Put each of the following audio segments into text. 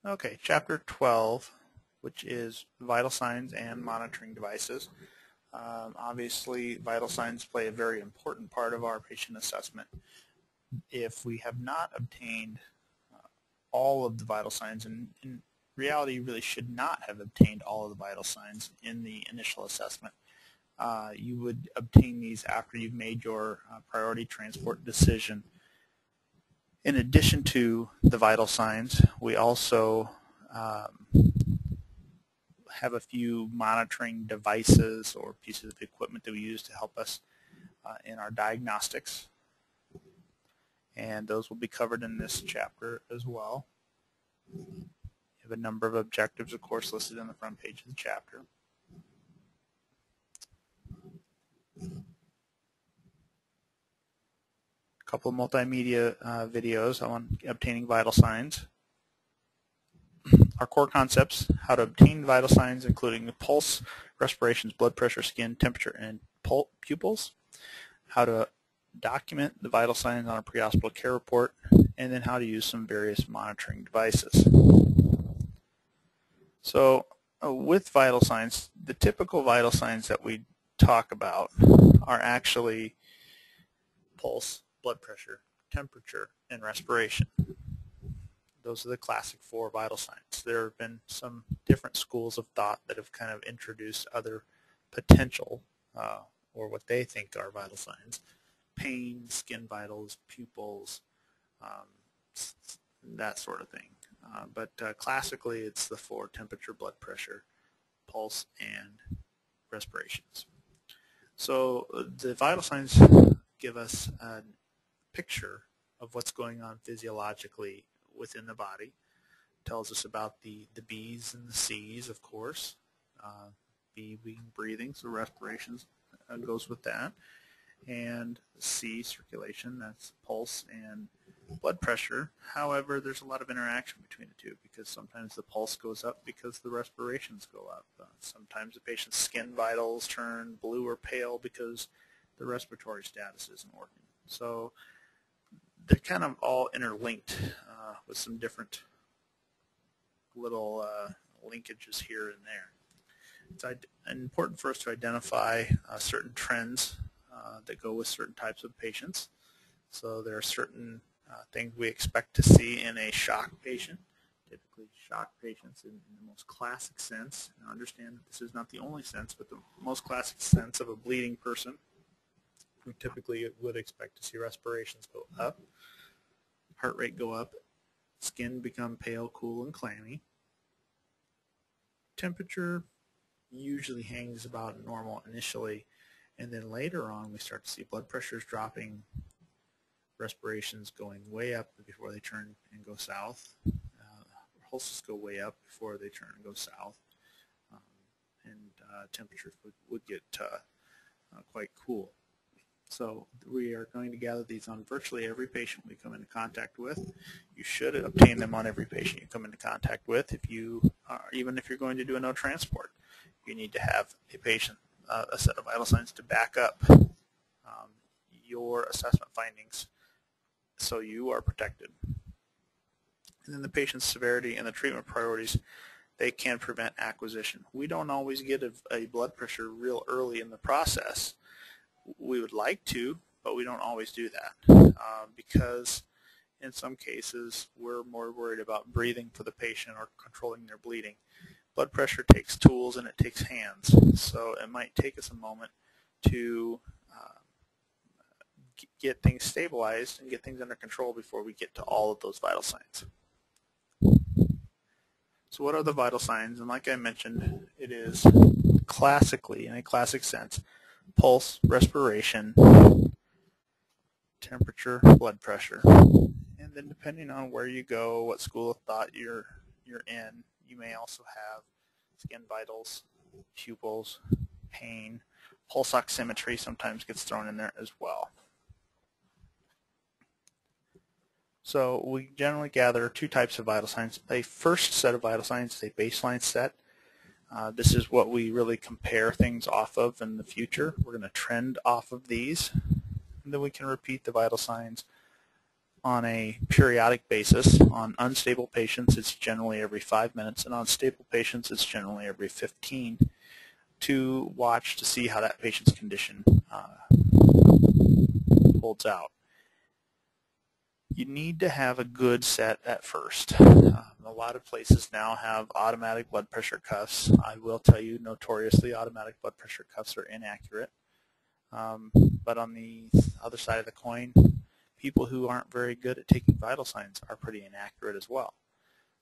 Okay, Chapter 12, which is vital signs and monitoring devices. Obviously, vital signs play a very important part of our patient assessment. If we have not obtained all of the vital signs, and in reality you really should not have obtained all of the vital signs in the initial assessment, you would obtain these after you've made your priority transport decision. In addition to the vital signs, we also have a few monitoring devices or pieces of equipment that we use to help us in our diagnostics, and those will be covered in this chapter as well. We have a number of objectives, of course, listed on the front page of the chapter. A couple of multimedia videos on obtaining vital signs. Our core concepts: how to obtain vital signs, including the pulse, respirations, blood pressure, skin, temperature, and pupils. How to document the vital signs on a pre-hospital care report, and then how to use some various monitoring devices. So with vital signs, the typical vital signs that we talk about are actually pulse, blood pressure, temperature, and respiration. Those are the classic four vital signs. There have been some different schools of thought that have kind of introduced other potential or what they think are vital signs: pain, skin vitals, pupils, that sort of thing. But classically it's the four: temperature, blood pressure, pulse, and respirations. So the vital signs give us a picture of what's going on physiologically within the body. It tells us about the B's and the C's, of course. B being breathing, so respirations goes with that. And C, circulation, that's pulse and blood pressure. However, there's a lot of interaction between the two, because sometimes the pulse goes up because the respirations go up. Sometimes the patient's skin vitals turn blue or pale because the respiratory status isn't working. So they're kind of all interlinked with some different little linkages here and there. It's important for us to identify certain trends that go with certain types of patients. So there are certain things we expect to see in a shock patient. Typically shock patients in the most classic sense. Now understand that this is not the only sense, but the most classic sense of a bleeding person. We typically would expect to see respirations go up, heart rate go up, skin become pale, cool, and clammy. Temperature usually hangs about normal initially, and then later on we start to see blood pressures dropping, respirations going way up before they turn and go south, pulses go way up before they turn and go south, and temperatures would get quite cool. So we are going to gather these on virtually every patient we come into contact with. You should obtain them on every patient you come into contact with. Even if you're going to do a no transport, you need to have a patient, a set of vital signs to back up your assessment findings, so you are protected. And then the patient's severity and the treatment priorities, they can prevent acquisition. We don't always get a blood pressure real early in the process. We would like to, but we don't always do that because in some cases we're more worried about breathing for the patient or controlling their bleeding. Blood pressure takes tools and it takes hands, so it might take us a moment to get things stabilized and get things under control before we get to all of those vital signs. So what are the vital signs? And like I mentioned, it is classically, in a classic sense, pulse, respiration, temperature, blood pressure. And then depending on where you go, what school of thought you're in, you may also have skin vitals, pupils, pain, pulse oximetry sometimes gets thrown in there as well. So we generally gather two types of vital signs. A first set of vital signs is a baseline set. This is what we really compare things off of in the future. We're going to trend off of these, and then we can repeat the vital signs on a periodic basis. On unstable patients, it's generally every 5 minutes, and on stable patients, it's generally every 15, to watch to see how that patient's condition holds out. You need to have a good set at first. A lot of places now have automatic blood pressure cuffs. I will tell you, notoriously, automatic blood pressure cuffs are inaccurate. But on the other side of the coin, people who aren't very good at taking vital signs are pretty inaccurate as well.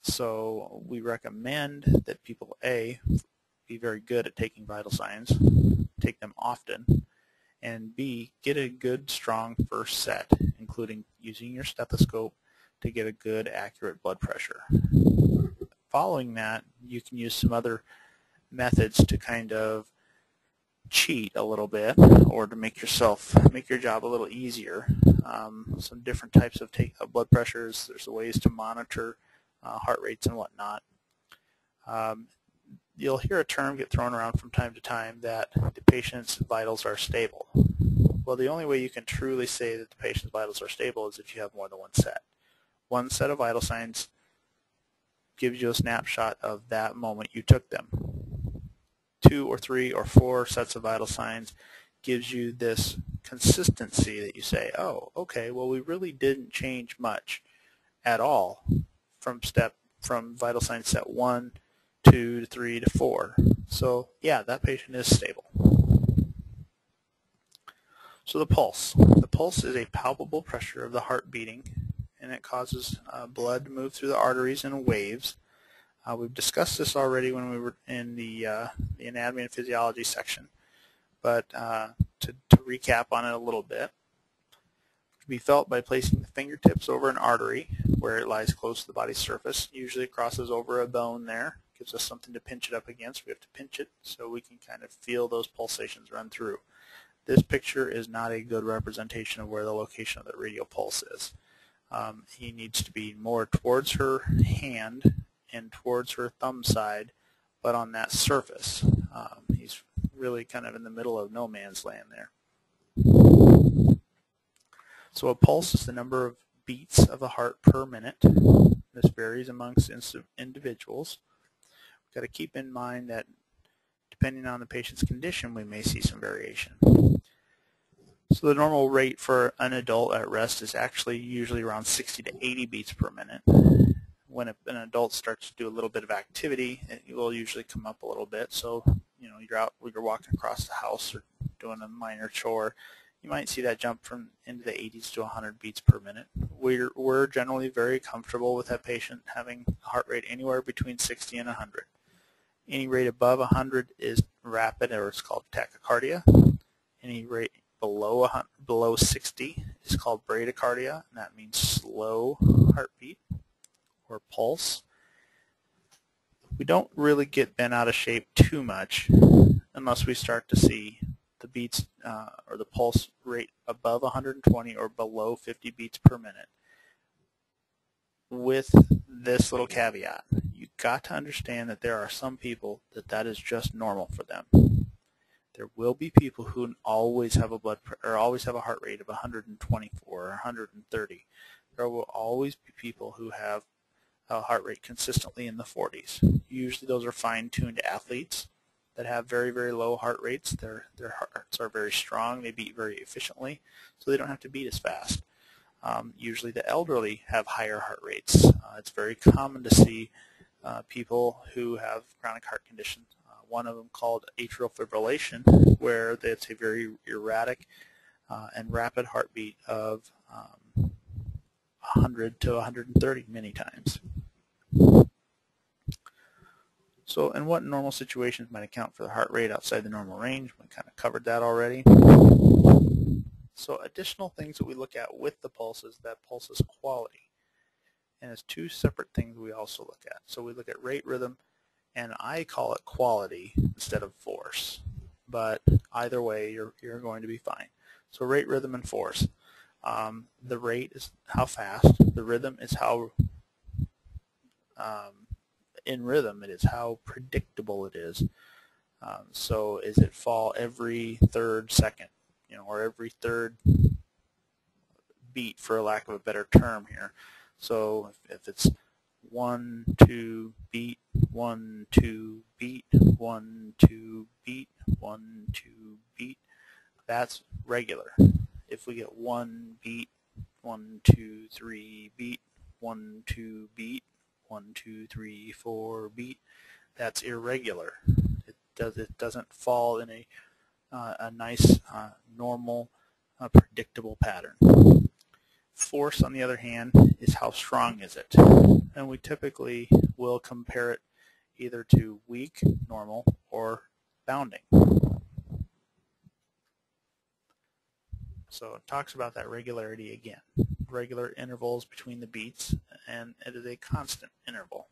So we recommend that people, A, be very good at taking vital signs, take them often, and B, get a good, strong first set, including using your stethoscope to get a good, accurate blood pressure. Following that, you can use some other methods to kind of cheat a little bit, or to make your job a little easier. Some different types of blood pressures. There's ways to monitor heart rates and whatnot. You'll hear a term get thrown around from time to time that the patient's vitals are stable. Well, the only way you can truly say that the patient's vitals are stable is if you have more than one set. One set of vital signs gives you a snapshot of that moment you took them. 2 or 3 or 4 sets of vital signs gives you this consistency that you say, oh, okay, well, we really didn't change much at all from vital sign set 1, 2 to 3 to 4. So yeah, that patient is stable. So the pulse. The pulse is a palpable pressure of the heart beating, and it causes blood to move through the arteries in waves. We've discussed this already when we were in the anatomy and physiology section, but to recap on it a little bit, it can be felt by placing the fingertips over an artery where it lies close to the body's surface. Usually it crosses over a bone there. Gives us something to pinch it up against. We have to pinch it so we can kind of feel those pulsations run through. This picture is not a good representation of where the location of the radial pulse is. He needs to be more towards her hand and towards her thumb side, but on that surface. He's really kind of in the middle of no man's land there. So a pulse is the number of beats of the heart per minute. This varies amongst individuals. We've got to keep in mind that depending on the patient's condition, we may see some variation. So the normal rate for an adult at rest is actually usually around 60 to 80 beats per minute. When an adult starts to do a little bit of activity, it will usually come up a little bit. So, you know, you're walking across the house or doing a minor chore, you might see that jump from into the 80s to 100 beats per minute. We're generally very comfortable with that patient having a heart rate anywhere between 60 and 100. Any rate above 100 is rapid, or it's called tachycardia. Any rate below 60 is called bradycardia, and that means slow heartbeat or pulse. We don't really get bent out of shape too much unless we start to see the beats or the pulse rate above 120 or below 50 beats per minute. With this little caveat, you've got to understand that there are some people that is just normal for them. There will be people who always have a heart rate of 124 or 130. There will always be people who have a heart rate consistently in the 40s. Usually those are fine-tuned athletes that have very, very low heart rates. Their hearts are very strong. They beat very efficiently, so they don't have to beat as fast. Usually the elderly have higher heart rates. It's very common to see people who have chronic heart conditions. One of them called atrial fibrillation, where it's a very erratic and rapid heartbeat of 100 to 130 many times. So, and what normal situations might account for the heart rate outside the normal range? We kind of covered that already. So additional things that we look at with the pulse is that pulse's quality. And it's two separate things we also look at. So we look at rate, rhythm, and I call it quality instead of force. But either way, you're going to be fine. So rate, rhythm, and force. The rate is how fast. The rhythm is how, in rhythm, it is how predictable it is. So is it fall every third second, or every third beat, for lack of a better term here. So if it's 1, 2, beat, 1, 2, beat, 1, 2, beat, 1, 2, beat, that's regular. If we get 1 beat, 1, 2, 3, beat, 1, 2, beat, 1, 2, 3, 4, beat, that's irregular. It doesn't fall in a nice, normal, predictable pattern. Force, on the other hand, is how strong is it. And we typically will compare it either to weak, normal, or bounding. So it talks about that regularity again. Regular intervals between the beats, and it is a constant interval.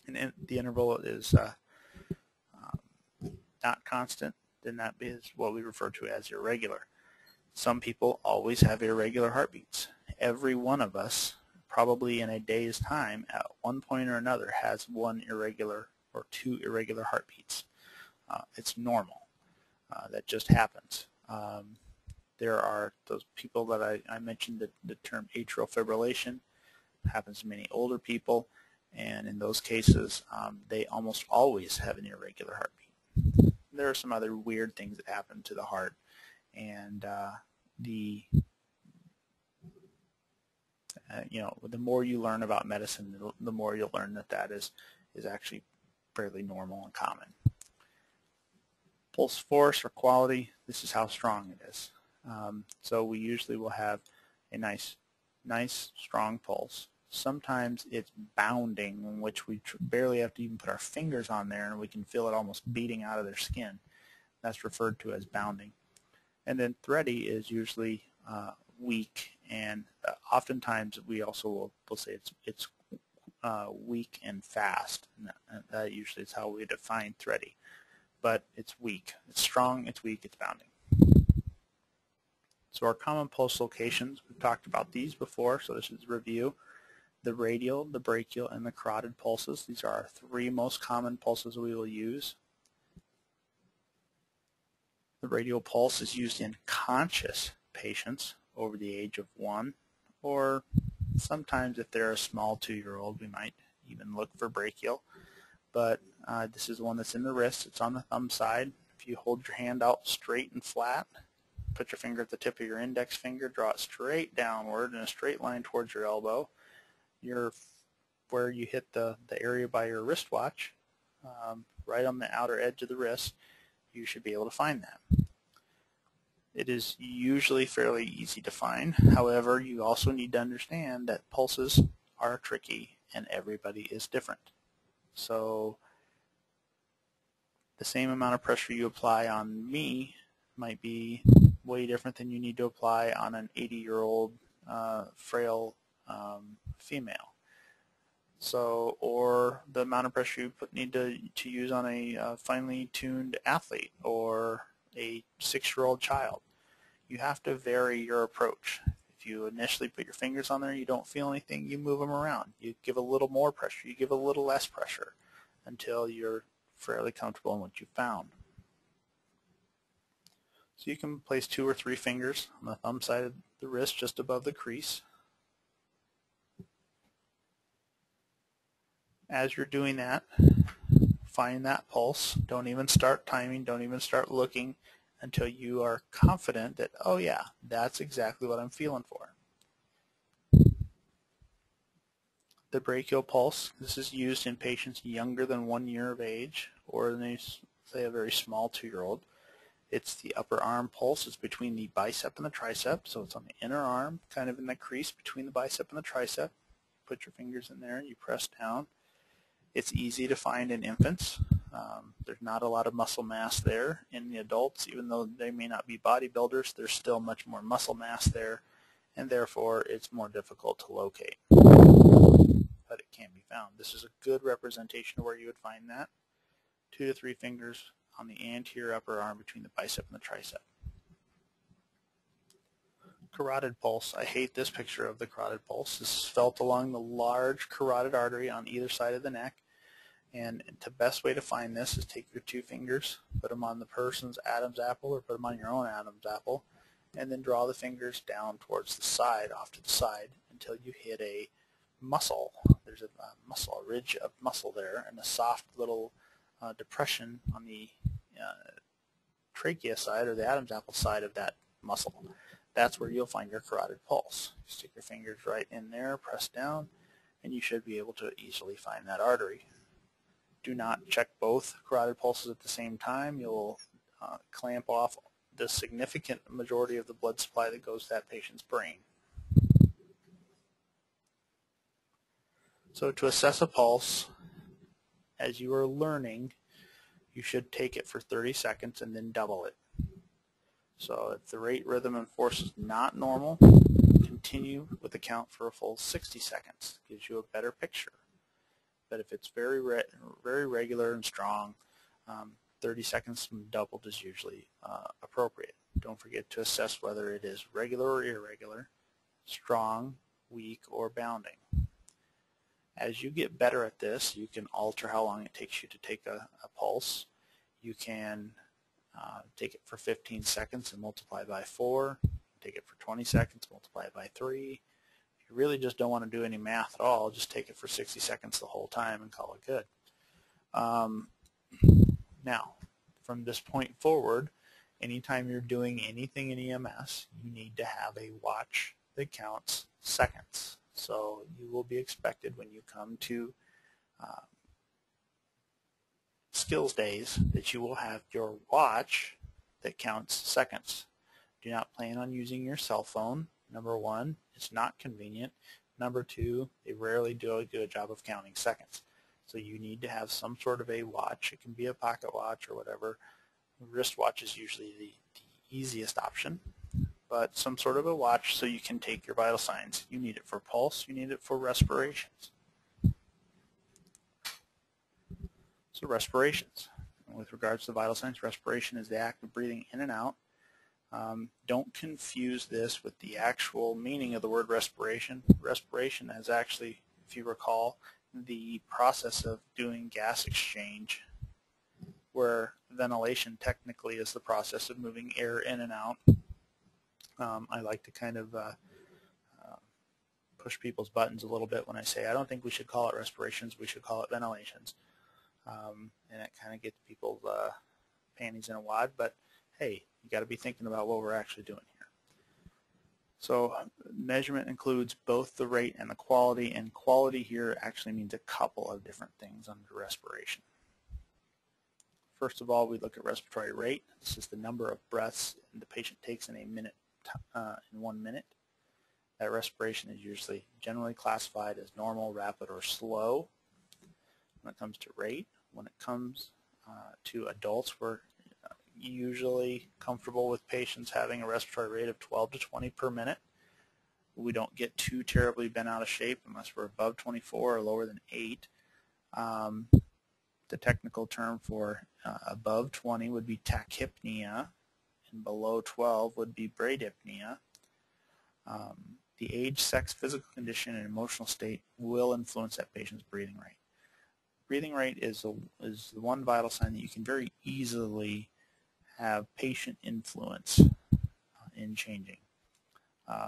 And the interval is not constant, then that is what we refer to as irregular. Some people always have irregular heartbeats. Every one of us, probably in a day's time, at one point or another, has one irregular or two irregular heartbeats. It's normal. That just happens. There are those people that I mentioned, the term atrial fibrillation. It happens to many older people, and in those cases, they almost always have an irregular heartbeat. There are some other weird things that happen to the heart, and the more you learn about medicine, the more you'll learn that is actually fairly normal and common. Pulse force or quality, this is how strong it is. So we usually will have a nice strong pulse. Sometimes it's bounding, in which we barely have to even put our fingers on there and we can feel it almost beating out of their skin. That's referred to as bounding. And then thready is usually weak, and oftentimes we also will say it's weak and fast. And that usually is how we define thready. But it's weak. It's strong, it's weak, it's bounding. So our common pulse locations, we've talked about these before, so this is a review. The radial, the brachial, and the carotid pulses. These are our three most common pulses we will use. The radial pulse is used in conscious patients over the age of 1, or sometimes if they're a small 2-year-old, we might even look for brachial. But this is the one that's in the wrist. It's on the thumb side. If you hold your hand out straight and flat, put your finger at the tip of your index finger, draw it straight downward in a straight line towards your elbow. Where you hit the area by your wristwatch, right on the outer edge of the wrist, you should be able to find that. It is usually fairly easy to find. However, you also need to understand that pulses are tricky and everybody is different. So the same amount of pressure you apply on me might be way different than you need to apply on an 80-year-old frail female. So, or the amount of pressure you need to use on a finely tuned athlete or a 6-year-old child. You have to vary your approach. If you initially put your fingers on there, you don't feel anything, you move them around. You give a little more pressure, you give a little less pressure until you're fairly comfortable in what you found. So you can place 2 or 3 fingers on the thumb side of the wrist just above the crease. As you're doing that, find that pulse. Don't even start timing, don't even start looking until you are confident that, oh yeah, that's exactly what I'm feeling for. The brachial pulse, this is used in patients younger than 1 year of age, or in say a very small 2-year-old. It's the upper arm pulse. It's between the bicep and the tricep, so it's on the inner arm, kind of in the crease between the bicep and the tricep. Put your fingers in there, you press down. It's easy to find in infants. There's not a lot of muscle mass there. In the adults, even though they may not be bodybuilders, there's still much more muscle mass there, and therefore it's more difficult to locate. But it can be found. This is a good representation of where you would find that. 2 to 3 fingers on the anterior upper arm between the bicep and the tricep. Carotid pulse. I hate this picture of the carotid pulse. This is felt along the large carotid artery on either side of the neck. And the best way to find this is take your 2 fingers, put them on the person's Adam's apple or put them on your own Adam's apple, and then draw the fingers down towards the side, off to the side, until you hit a muscle. There's a muscle, a ridge of muscle there, and a soft little depression on the trachea side or the Adam's apple side of that muscle. That's where you'll find your carotid pulse. Stick your fingers right in there, press down, and you should be able to easily find that artery. Do not check both carotid pulses at the same time. You'll clamp off the significant majority of the blood supply that goes to that patient's brain. So to assess a pulse, as you are learning, you should take it for 30 seconds and then double it. So if the rate, rhythm, and force is not normal, continue with the count for a full 60 seconds. Gives you a better picture. But if it's very regular and strong, 30 seconds doubled is usually appropriate. Don't forget to assess whether it is regular or irregular, strong, weak, or bounding. As you get better at this, you can alter how long it takes you to take a pulse. You can take it for 15 seconds and multiply by 4. Take it for 20 seconds, multiply it by 3. If you really just don't want to do any math at all, just take it for 60 seconds the whole time and call it good. Now, from this point forward, anytime you're doing anything in EMS, you need to have a watch that counts seconds. So you will be expected when you come to skills days that you will have your watch that counts seconds. Do not plan on using your cell phone. Number one, it's not convenient. Number two, they rarely do a good job of counting seconds. So you need to have some sort of a watch. It can be a pocket watch or whatever. Wristwatch is usually the easiest option, but some sort of a watch so you can take your vital signs. You need it for pulse. You need it for respirations. So respirations. With regards to vital signs, respiration is the act of breathing in and out. Don't confuse this with the actual meaning of the word respiration. Respiration is actually, if you recall, the process of doing gas exchange, where ventilation technically is the process of moving air in and out. I like to kind of push people's buttons a little bit when I say I don't think we should call it respirations, we should call it ventilations. And it kind of gets people's panties in a wad, but hey, you got to be thinking about what we're actually doing here. So measurement includes both the rate and the quality, and quality here actually means a couple of different things under respiration. First of all, we look at respiratory rate. This is the number of breaths the patient takes in a minute, in 1 minute. That respiration is usually generally classified as normal, rapid, or slow. When it comes to rate, when it comes to adults, we're usually comfortable with patients having a respiratory rate of 12 to 20 per minute. We don't get too terribly bent out of shape unless we're above 24 or lower than 8. The technical term for above 20 would be tachypnea, and below 12 would be bradypnea. The age, sex, physical condition, and emotional state will influence that patient's breathing rate. Breathing rate is the one vital sign that you can very easily have patient influence in changing.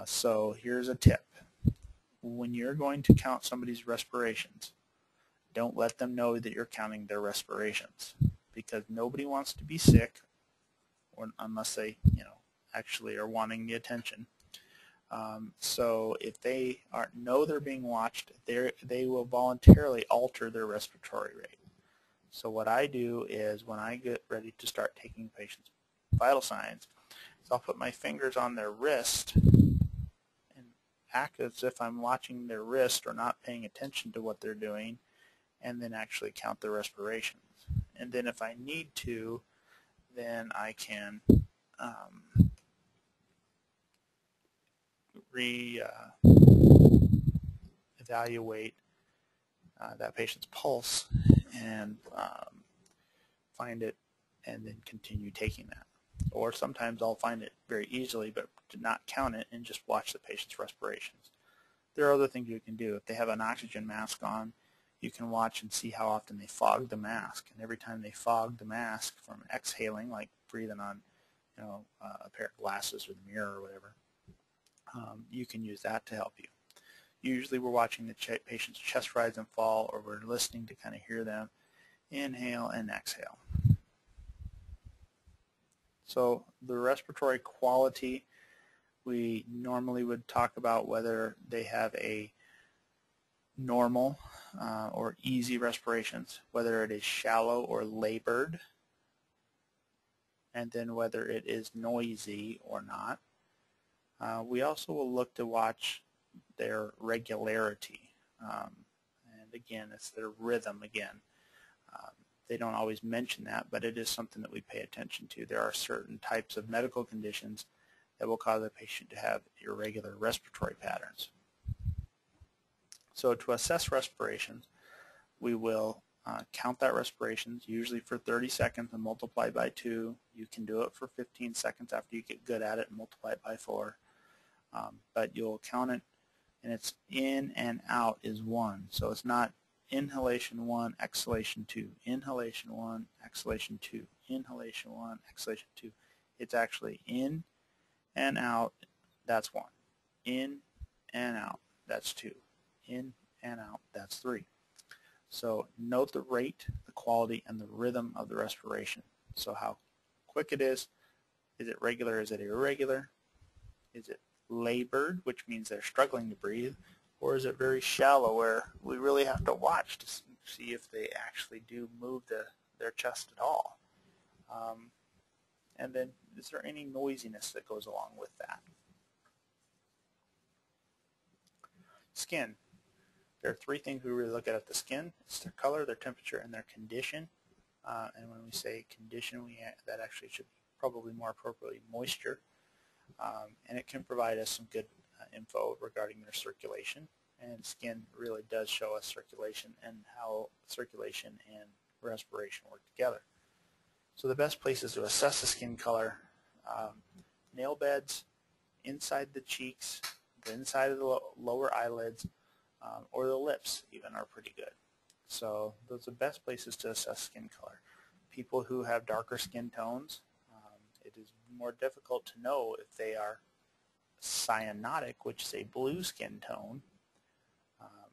So here's a tip. When you're going to count somebody's respirations, don't let them know that you're counting their respirations, because nobody wants to be sick, or unless they, actually are wanting the attention. So if they know they're being watched, they will voluntarily alter their respiratory rate. So what I do is when I get ready to start taking patients' vital signs, is I'll put my fingers on their wrist and act as if I'm watching their wrist or not paying attention to what they're doing, and then actually count their respirations. And then if I need to, then I can evaluate that patient's pulse and find it and then continue taking that. Or sometimes I'll find it very easily but to not count it and just watch the patient's respirations. There are other things you can do. If they have an oxygen mask on, you can watch and see how often they fog the mask. And every time they fog the mask from exhaling, like breathing on a pair of glasses or the mirror or whatever, you can use that to help you. Usually we're watching the patient's chest rise and fall, or we're listening to kind of hear them inhale and exhale. So the respiratory quality, we normally would talk about whether they have a normal or easy respirations, whether it is shallow or labored, and then whether it is noisy or not. We also will look to watch their regularity, and again, it's their rhythm again. They don't always mention that, but it is something that we pay attention to. There are certain types of medical conditions that will cause a patient to have irregular respiratory patterns. So to assess respirations, we will count that respirations, usually for 30 seconds and multiply by 2. You can do it for 15 seconds after you get good at it and multiply it by 4. But you'll count it, and it's in and out is 1. So it's not inhalation 1, exhalation 2, inhalation 1, exhalation 2, inhalation 1, exhalation 2. It's actually in and out, that's 1. In and out, that's 2. In and out, that's 3. So note the rate, the quality, and the rhythm of the respiration. So how quick it is it regular, is it irregular? Is it labored, which means they're struggling to breathe? Or is it very shallow where we really have to watch to see if they actually do move their chest at all? And then is there any noisiness that goes along with that? Skin. There are 3 things we really look at the skin. It's their color, their temperature, and their condition. And when we say condition, that actually should be probably more appropriately moisture. And it can provide us some good info regarding their circulation. And skin really does show us circulation and how circulation and respiration work together. So the best places to assess the skin color, nail beds, inside the cheeks, the inside of the lower eyelids, or the lips even are pretty good. So those are the best places to assess skin color. People who have darker skin tones, it is more difficult to know if they are cyanotic, which is a blue skin tone,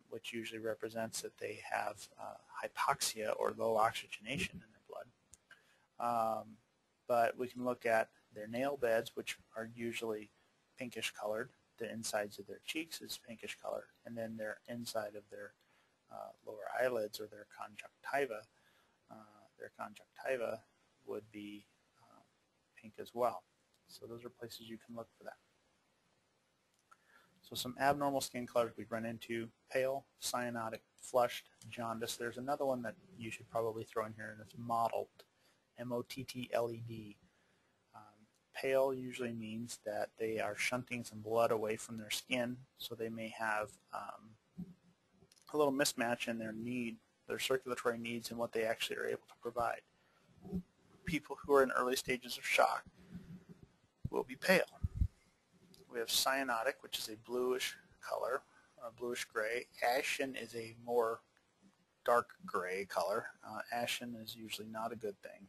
which usually represents that they have hypoxia or low oxygenation in their blood. But we can look at their nail beds, which are usually pinkish colored. The insides of their cheeks is pinkish color, and then their inside of their lower eyelids or their conjunctiva would be pink as well. So those are places you can look for that. So some abnormal skin colors we run into: pale, cyanotic, flushed, jaundice. There's another one that you should probably throw in here, and it's mottled, M-O-T-T-L-E-D. Pale usually means that they are shunting some blood away from their skin, so they may have a little mismatch in their circulatory needs and what they actually are able to provide. People who are in early stages of shock will be pale. We have cyanotic, which is a bluish color, bluish gray. Ashen is a more dark gray color. Ashen is usually not a good thing.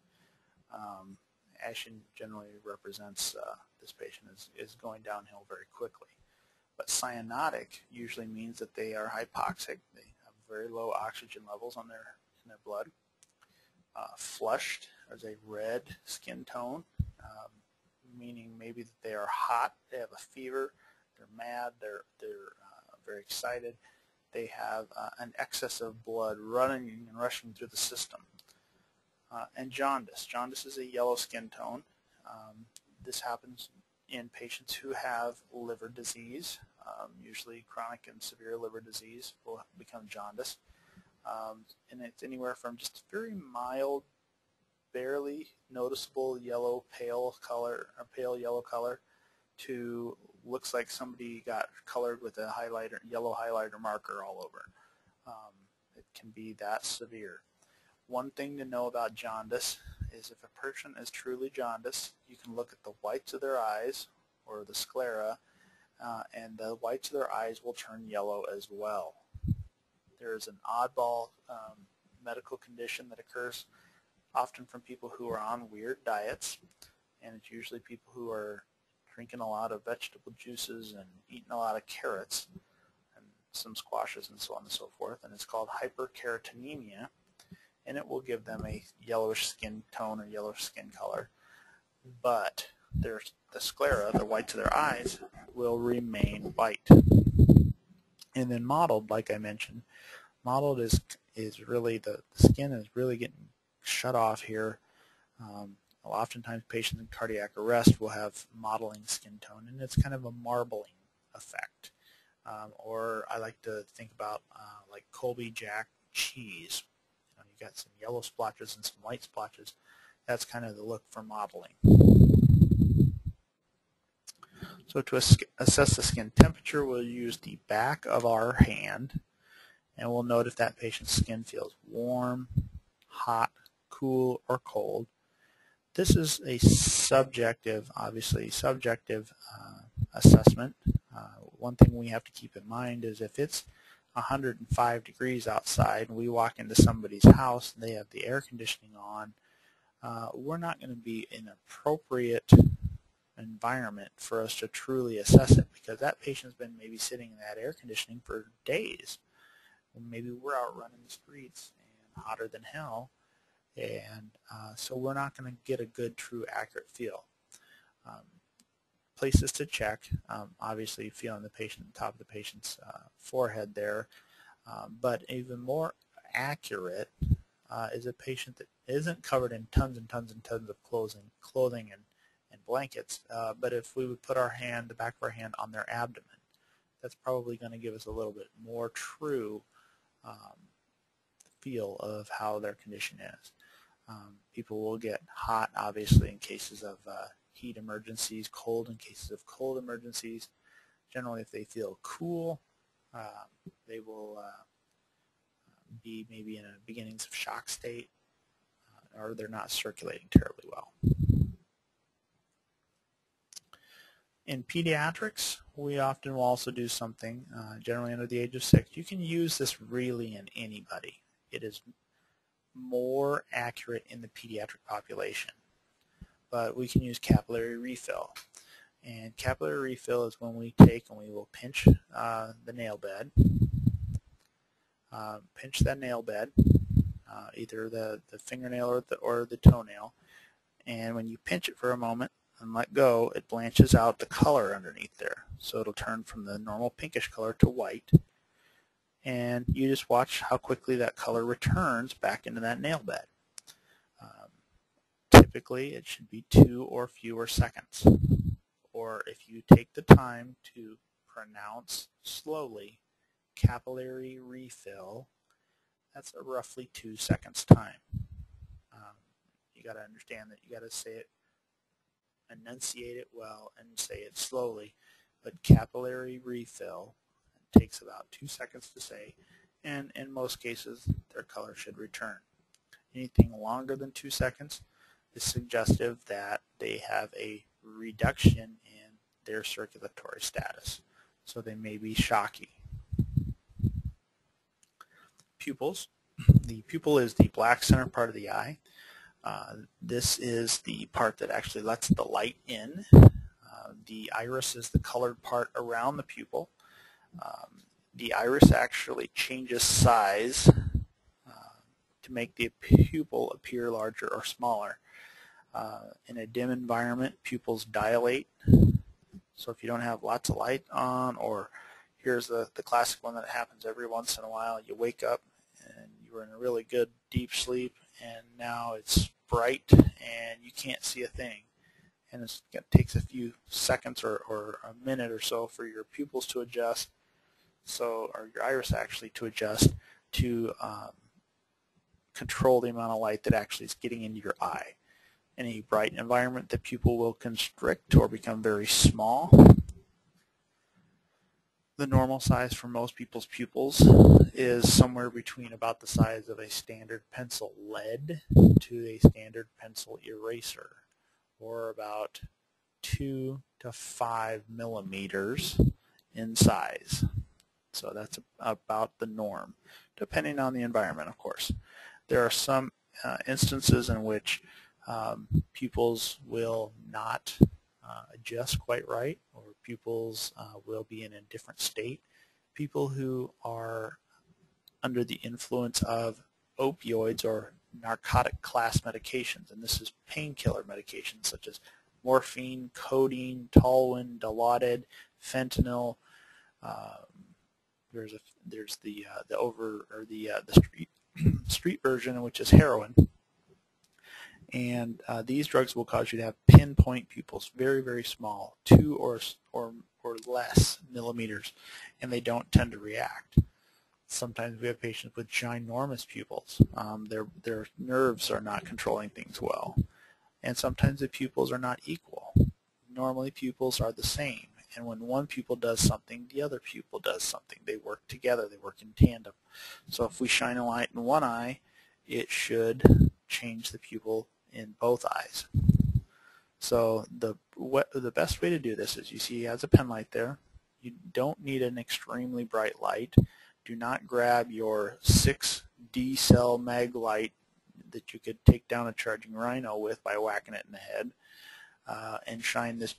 Ashen generally represents this patient is going downhill very quickly. But cyanotic usually means that they are hypoxic. They have very low oxygen levels in their blood. Flushed is a red skin tone, meaning maybe that they are hot, they have a fever, they're mad, they're very excited. They have an excess of blood running and rushing through the system. And jaundice. Jaundice is a yellow skin tone. This happens in patients who have liver disease. Usually chronic and severe liver disease will become jaundice. And it's anywhere from just very mild, barely noticeable yellow pale color or pale yellow color to looks like somebody got colored with a yellow highlighter marker all over. It can be that severe. One thing to know about jaundice is if a person is truly jaundiced, you can look at the whites of their eyes or the sclera, and the whites of their eyes will turn yellow as well. There is an oddball medical condition that occurs often from people who are on weird diets, and it's usually people who are drinking a lot of vegetable juices and eating a lot of carrots and some squashes and so on and so forth, and it's called hyperkeratonemia, and it will give them a yellowish skin tone or yellowish skin color, but the sclera, the whites of their eyes, will remain white. And then mottled, like I mentioned, mottled is really the skin is really getting shut off here. Oftentimes patients in cardiac arrest will have mottling skin tone, and it's kind of a marbling effect. Or I like to think about like Colby Jack cheese. You got some yellow splotches and some white splotches. That's kind of the look for mottling. So to assess the skin temperature, we'll use the back of our hand, and we'll note if that patient's skin feels warm, hot, cool, or cold. This is a subjective, obviously subjective assessment. One thing we have to keep in mind is if it's 105 degrees outside and we walk into somebody's house and they have the air conditioning on, we're not going to be in an appropriate environment for us to truly assess it, because that patient's been maybe sitting in that air conditioning for days. Maybe we're out running the streets and hotter than hell, and so we're not going to get a good, true, accurate feel. Places to check, obviously feeling the top of the patient's forehead there, but even more accurate is a patient that isn't covered in tons and tons and tons of clothing and blankets, but if we would put the back of our hand on their abdomen, that's probably going to give us a little bit more true feel of how their condition is. People will get hot, obviously, in cases of heat emergencies, cold in cases of cold emergencies. Generally, if they feel cool, they will be maybe in a beginnings of shock state, or they're not circulating terribly well. In pediatrics, we often will also do something, generally under the age of 6. You can use this really in anybody. It is more accurate in the pediatric population, but we can use capillary refill. And capillary refill is when we take and we will pinch the nail bed, pinch that nail bed, either the fingernail or the toenail, and when you pinch it for a moment and let go, it blanches out the color underneath there. So it'll turn from the normal pinkish color to white, and you just watch how quickly that color returns back into that nail bed. Typically it should be 2 or fewer seconds, or if you take the time to pronounce slowly capillary refill, that's a roughly 2 seconds time. You got to understand that you got to say it, enunciate it well, and say it slowly, but capillary refill takes about 2 seconds to say, and in most cases their color should return. Anything longer than 2 seconds is suggestive that they have a reduction in their circulatory status, so they may be shocky. Pupils. The pupil is the black center part of the eye. This is the part that actually lets the light in. The iris is the colored part around the pupil. The iris actually changes size to make the pupil appear larger or smaller. In a dim environment, pupils dilate. So if you don't have lots of light on, or here's the classic one that happens every once in a while, you wake up and you were in a really good deep sleep, and now it's bright and you can't see a thing. And it takes a few seconds or a minute or so for your pupils to adjust, or your iris actually to adjust to control the amount of light that actually is getting into your eye. In a bright environment, the pupil will constrict or become very small. The normal size for most people's pupils is somewhere between about the size of a standard pencil lead to a standard pencil eraser, or about 2 to 5 millimeters in size. So that's about the norm, depending on the environment, of course. There are some instances in which Pupils will not adjust quite right, or pupils will be in a different state. People who are under the influence of opioids or narcotic class medications, and this is painkiller medications such as morphine, codeine, Toluen, Dilaudid, fentanyl. There's the street version, which is heroin, and these drugs will cause you to have pinpoint pupils, very, very small, 2 or less millimeters, and they don't tend to react. Sometimes we have patients with ginormous pupils. Their nerves are not controlling things well, and sometimes the pupils are not equal. Normally pupils are the same, and when one pupil does something, the other pupil does something. They work together, they work in tandem. So if we shine a light in one eye, it should change the pupil in both eyes. So the best way to do this is, you see he has a pen light there. You don't need an extremely bright light. Do not grab your 6D cell mag light that you could take down a charging rhino with by whacking it in the head, and shine this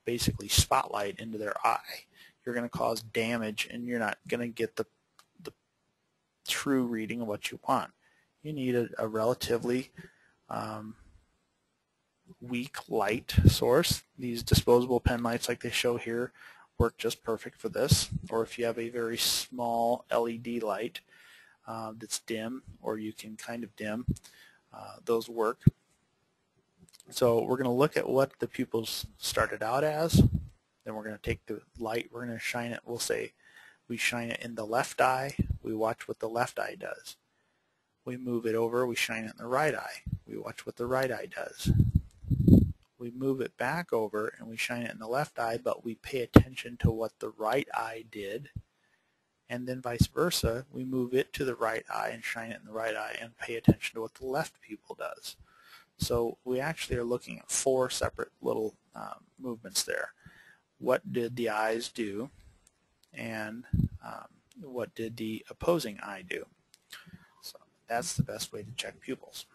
basically spotlight into their eye. You're going to cause damage, and you're not going to get the true reading of what you want. You need a relatively weak light source. These disposable pen lights like they show here work just perfect for this, or if you have a very small LED light that's dim, or you can kind of dim, those work. So we're going to look at what the pupils started out as, then we're going to take the light, we're going to shine it, we'll say we shine it in the left eye, we watch what the left eye does. We move it over, we shine it in the right eye, we watch what the right eye does. We move it back over and we shine it in the left eye, but we pay attention to what the right eye did, and then vice versa, we move it to the right eye and shine it in the right eye and pay attention to what the left pupil does. So we actually are looking at 4 separate little movements there. What did the eyes do, and what did the opposing eye do? So that's the best way to check pupils.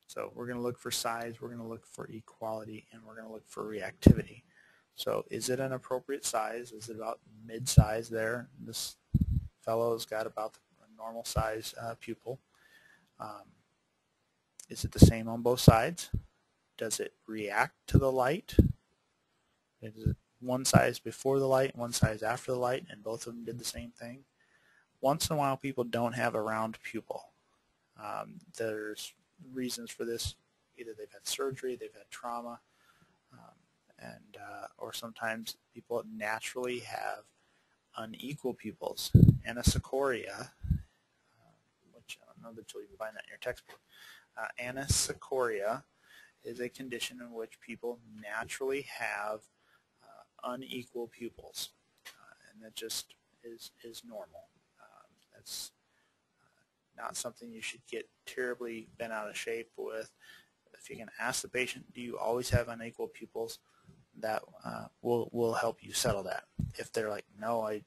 So we're going to look for size, we're going to look for equality, and we're going to look for reactivity. So is it an appropriate size? Is it about mid-size there? This fellow's got about a normal size pupil. Is it the same on both sides? Does it react to the light? Is it one size before the light, one size after the light, and both of them did the same thing? Once in a while people don't have a round pupil. There's reasons for this. Either they've had surgery, they've had trauma, or sometimes people naturally have unequal pupils. Anisocoria, which I don't know that you'll find that in your textbook. Anisocoria is a condition in which people naturally have unequal pupils, and that just is normal. That's not something you should get terribly bent out of shape with. If you can ask the patient, do you always have unequal pupils, that will help you settle that. If they're like, no, I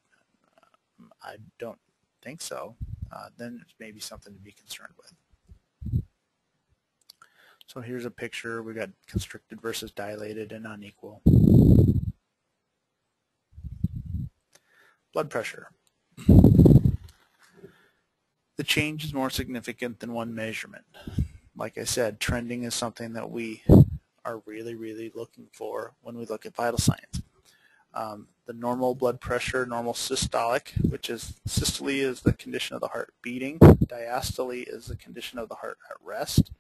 don't think so, then it's maybe something to be concerned with. So here's a picture. We got constricted versus dilated and unequal. Blood pressure. The change is more significant than one measurement. Like I said, trending is something that we are really, really looking for when we look at vital signs. The normal blood pressure, normal systolic, which is systole is the condition of the heart beating. Diastole is the condition of the heart at rest.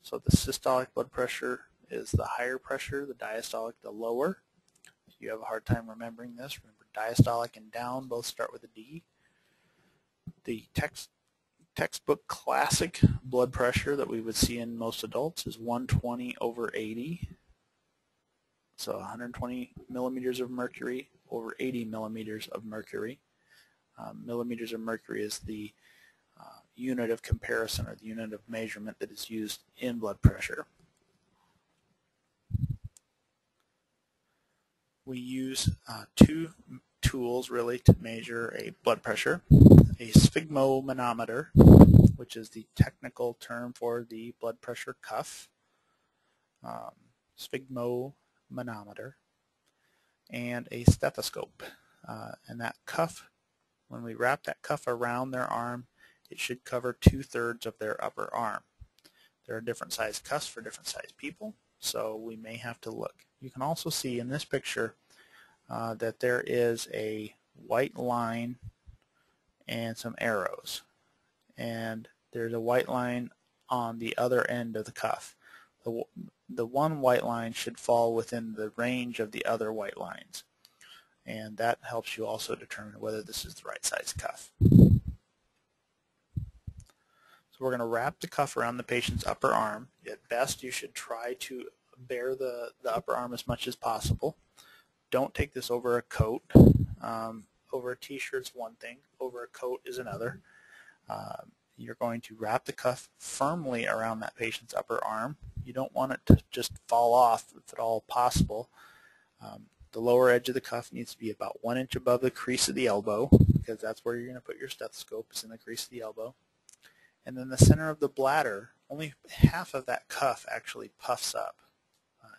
So the systolic blood pressure is the higher pressure, the diastolic the lower. If you have a hard time remembering this, remember diastolic and down both start with a D. The textbook classic blood pressure that we would see in most adults is 120/80. So 120 millimeters of mercury over 80 millimeters of mercury. Millimeters of mercury is the unit of comparison, or the unit of measurement that is used in blood pressure. We use 2 tools really to measure a blood pressure. a sphygmomanometer, which is the technical term for the blood pressure cuff, sphygmomanometer, and a stethoscope. And that cuff, when we wrap that cuff around their arm, it should cover 2/3 of their upper arm. There are different size cuffs for different size people, so we may have to look. You can also see in this picture that there is a white line and some arrows, and there's a white line on the other end of the cuff. The one white line should fall within the range of the other white lines, and that helps you also determine whether this is the right size cuff. So we're going to wrap the cuff around the patient's upper arm. At best, you should try to bare the upper arm as much as possible. Don't take this over a coat. Over a t-shirt's one thing, over a coat is another. You're going to wrap the cuff firmly around that patient's upper arm. You don't want it to just fall off if at all possible. The lower edge of the cuff needs to be about 1 inch above the crease of the elbow, because that's where you're going to put your stethoscope, is in the crease of the elbow. And then the center of the bladder, only half of that cuff actually puffs up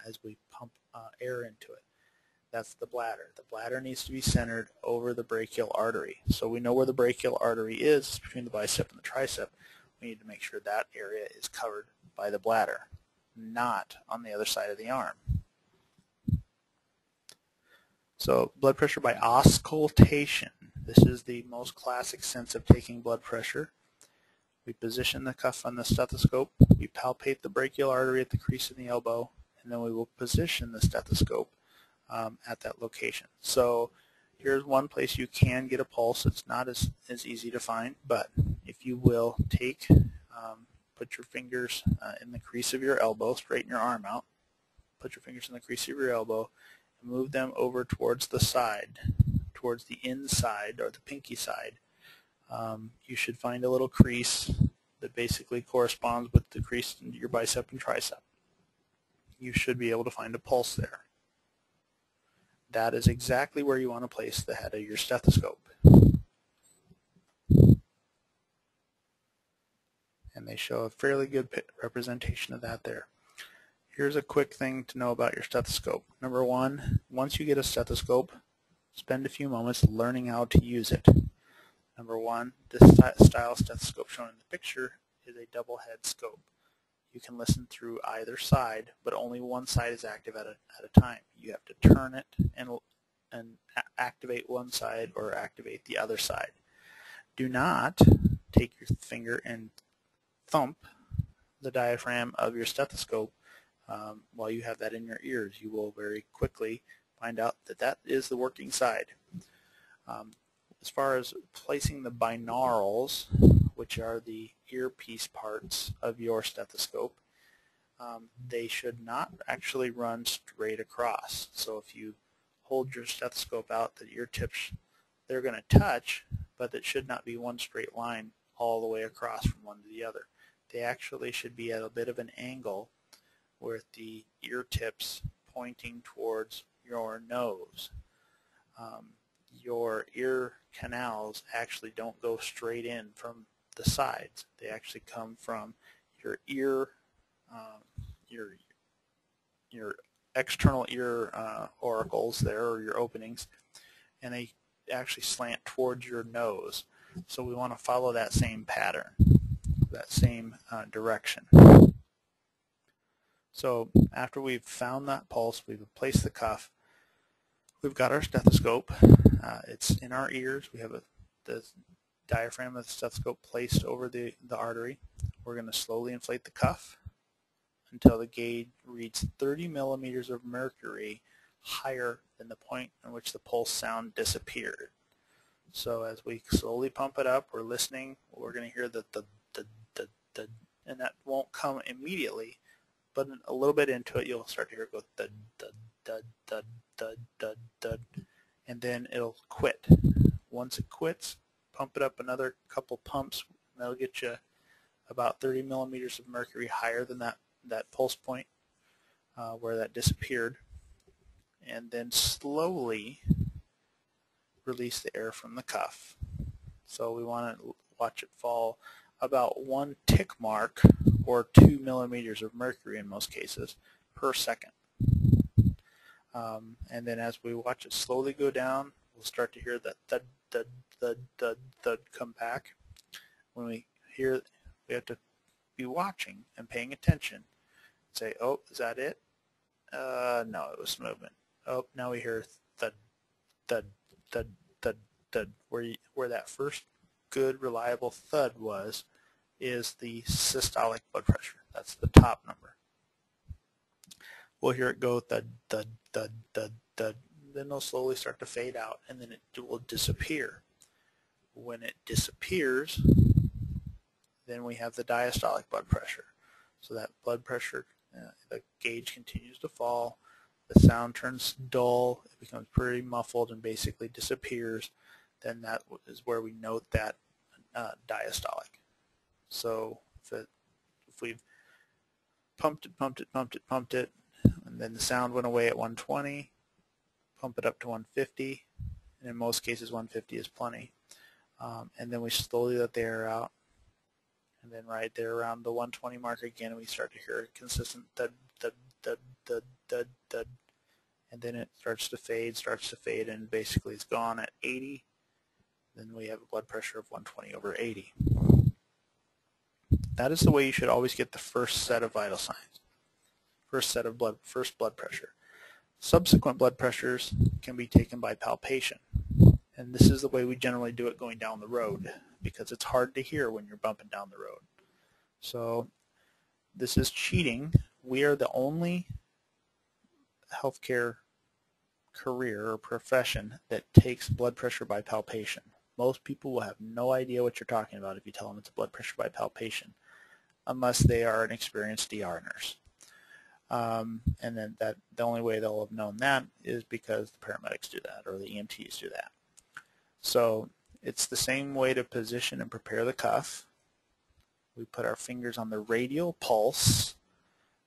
as we pump air into it. That's the bladder. The bladder needs to be centered over the brachial artery. So we know where the brachial artery is between the bicep and the tricep. We need to make sure that area is covered by the bladder, not on the other side of the arm. So blood pressure by auscultation. This is the most classic sense of taking blood pressure. We position the cuff on the stethoscope, we palpate the brachial artery at the crease of the elbow, and then we will position the stethoscope at that location. So here's one place you can get a pulse. It's not as easy to find, but if you will take, put your fingers in the crease of your elbow, straighten your arm out, put your fingers in the crease of your elbow, and move them over towards the side, towards the inside or the pinky side. You should find a little crease that basically corresponds with the crease in your bicep and tricep. You should be able to find a pulse there. That is exactly where you want to place the head of your stethoscope. And they show a fairly good representation of that there. Here's a quick thing to know about your stethoscope. Number one, once you get a stethoscope, spend a few moments learning how to use it. Number one, this style stethoscope shown in the picture is a double head scope. You can listen through either side, but only one side is active at a time. You have to turn it and activate one side or activate the other side. Do not take your finger and thump the diaphragm of your stethoscope while you have that in your ears. You will very quickly find out that that is the working side. As far as placing the binaurals, which are the earpiece parts of your stethoscope, they should not actually run straight across. So if you hold your stethoscope out, the ear tips, they're going to touch, but it should not be one straight line all the way across from one to the other. They actually should be at a bit of an angle with the ear tips pointing towards your nose. Your ear canals actually don't go straight in from the sides. They actually come from your ear, your external ear auricles there, or your openings, and they actually slant towards your nose. So we want to follow that same pattern, that same direction. So after we've found that pulse, we've placed the cuff, we've got our stethoscope. It's in our ears. We have the diaphragm of the stethoscope placed over the artery. We're going to slowly inflate the cuff until the gauge reads 30 millimeters of mercury higher than the point in which the pulse sound disappeared. So as we slowly pump it up, we're listening. We're going to hear the and that won't come immediately, but a little bit into it, you'll start to hear it go thud, thud, thud, thud, thud, thud, thud, and then it'll quit. Once it quits, pump it up another couple pumps, and that'll get you about 30 millimeters of mercury higher than that pulse point where that disappeared, and then slowly release the air from the cuff. So we want to watch it fall about 1 tick mark, or 2 millimeters of mercury in most cases, per second. And then as we watch it slowly go down, we'll start to hear that thud, thud, thud, thud, thud come back. When we hear it, we have to be watching and paying attention. Say, oh, is that it? No, it was movement. Oh, now we hear thud, thud, thud, thud, thud. Where that first good, reliable thud was is the systolic blood pressure. That's the top number. We'll hear it go thud, thud, thud, thud, thud. Then it'll slowly start to fade out, and then it will disappear. When it disappears, then we have the diastolic blood pressure. So that blood pressure, the gauge continues to fall, the sound turns dull, it becomes pretty muffled and basically disappears. Then that is where we note that diastolic. So if we've pumped it, and then the sound went away at 120, pump it up to 150, and in most cases 150 is plenty. And then we slowly let the air out, and then right there around the 120 mark again, we start to hear a consistent thud, thud, thud, thud, thud, thud, and then it starts to fade, and basically it's gone at 80. Then we have a blood pressure of 120 over 80. That is the way you should always get the first set of vital signs. First blood pressure. Subsequent blood pressures can be taken by palpation. And this is the way we generally do it going down the road, because it's hard to hear when you're bumping down the road. So this is cheating. We are the only healthcare career or profession that takes blood pressure by palpation. Most people will have no idea what you're talking about if you tell them it's blood pressure by palpation, unless they are an experienced ER nurse. And then the only way they'll have known that is because the paramedics do that, or the EMTs do that. So it's the same way to position and prepare the cuff. We put our fingers on the radial pulse.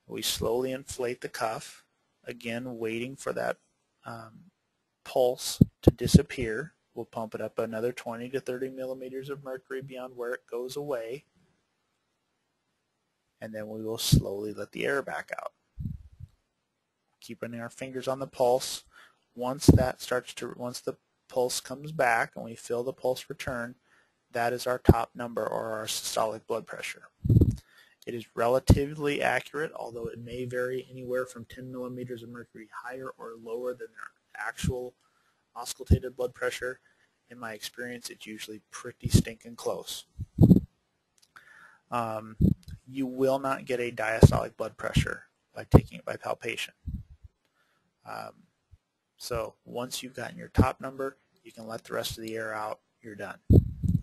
We slowly inflate the cuff, again waiting for that pulse to disappear. We'll pump it up another 20 to 30 millimeters of mercury beyond where it goes away, and then we will slowly let the air back out. Keep running our fingers on the pulse. Once the pulse comes back and we feel the pulse return, that is our top number, or our systolic blood pressure. It is relatively accurate, although it may vary anywhere from 10 millimeters of mercury higher or lower than their actual auscultated blood pressure. In my experience, it's usually pretty stinking close. You will not get a diastolic blood pressure by taking it by palpation. So once you've gotten your top number, you can let the rest of the air out. You're done.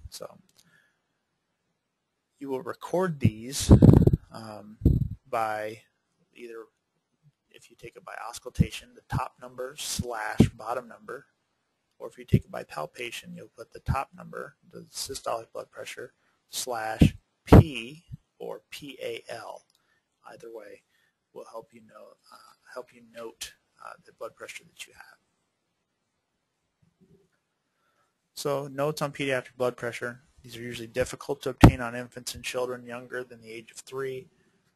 So you will record these by either, if you take it by auscultation, the top number / bottom number, or if you take it by palpation, you'll put the top number, the systolic blood pressure, / P or PAL. Either way will help you note the blood pressure that you have. So notes on pediatric blood pressure. These are usually difficult to obtain on infants and children younger than the age of 3.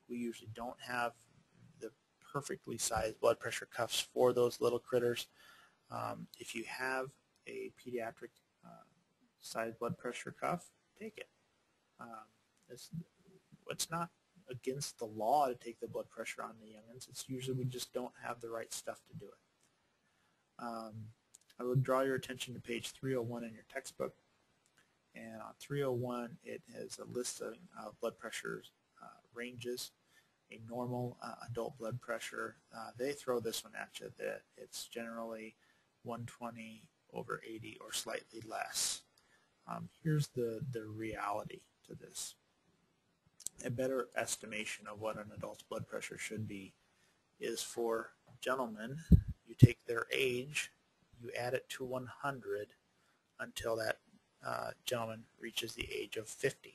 We usually don't have the perfectly sized blood pressure cuffs for those little critters. If you have a pediatric sized blood pressure cuff, take it. It's not against the law to take the blood pressure on the youngins. It's usually we just don't have the right stuff to do it. I would draw your attention to page 301 in your textbook. And on 301, it has a list of blood pressure ranges. A normal adult blood pressure, they throw this one at you, that it's generally 120 over 80 or slightly less. Here's the reality to this. A better estimation of what an adult's blood pressure should be is for gentlemen, you take their age, you add it to 100 until that gentleman reaches the age of 50.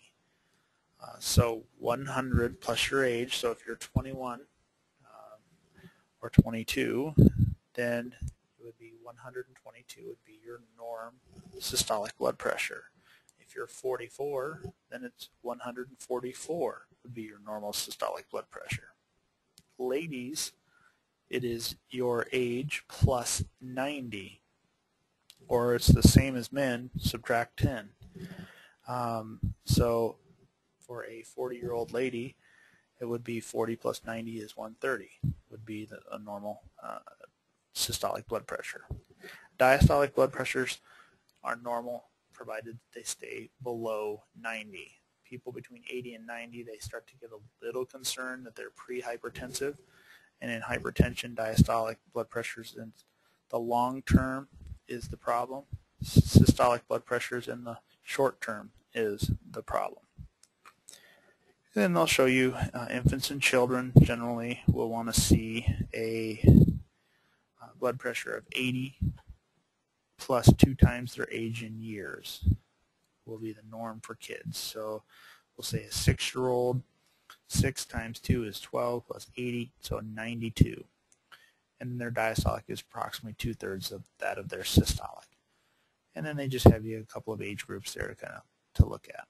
So 100 plus your age, so if you're 21 or 22, then it would be 122 would be your norm systolic blood pressure. If If you're 44, then it's 144 would be your normal systolic blood pressure. Ladies, it is your age plus 90, or it's the same as men, subtract 10. So for a 40-year-old lady, it would be 40 plus 90 is 130, would be a normal systolic blood pressure. Diastolic blood pressures are normal provided they stay below 90. People between 80 and 90, they start to get a little concerned that they're pre-hypertensive, and in hypertension, diastolic blood pressures in the long term is the problem. Systolic blood pressures in the short term is the problem. Then they'll show you infants and children generally will want to see a blood pressure of 80 plus 2 times their age in years will be the norm for kids. So we'll say a 6-year-old, 6 times 2 is 12 plus 80, so 92. And their diastolic is approximately 2/3 of that of their systolic. And then they just have you a couple of age groups there to look at.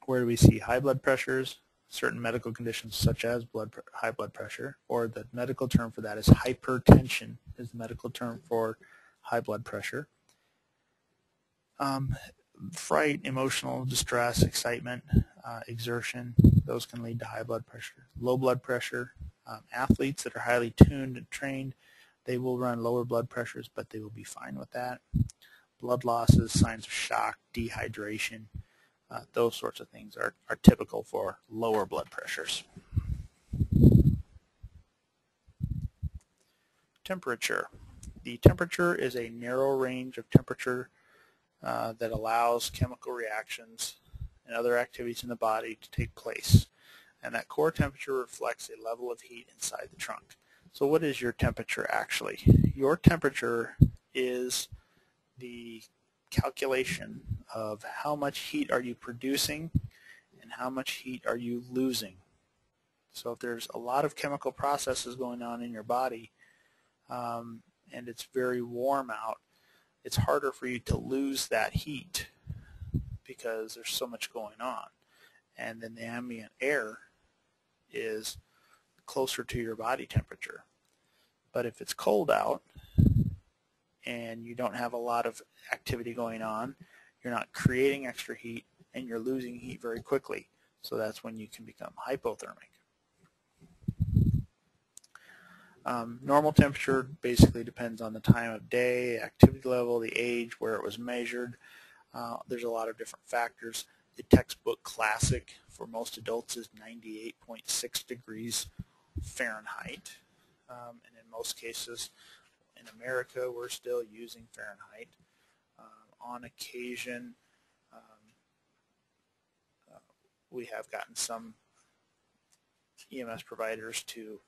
Where do we see high blood pressures? Certain medical conditions such as high blood pressure, or the medical term for that is hypertension, is the medical term for high blood pressure. Fright, emotional distress, excitement, exertion, those can lead to high blood pressure. Low blood pressure, athletes that are highly tuned and trained, they will run lower blood pressures, but they will be fine with that. Blood losses, signs of shock, dehydration, those sorts of things are typical for lower blood pressures. Temperature. The temperature is a narrow range of temperature that allows chemical reactions and other activities in the body to take place. And that core temperature reflects a level of heat inside the trunk. So what is your temperature actually? Your temperature is the calculation of how much heat are you producing and how much heat are you losing. So if there's a lot of chemical processes going on in your body and it's very warm out, it's harder for you to lose that heat because there's so much going on. And then the ambient air is closer to your body temperature. But if it's cold out and you don't have a lot of activity going on, you're not creating extra heat and you're losing heat very quickly. So that's when you can become hypothermic. Normal temperature basically depends on the time of day, activity level, the age, where it was measured. There's a lot of different factors. The textbook classic for most adults is 98.6 degrees Fahrenheit. And in most cases in America, we're still using Fahrenheit. On occasion, we have gotten some EMS providers to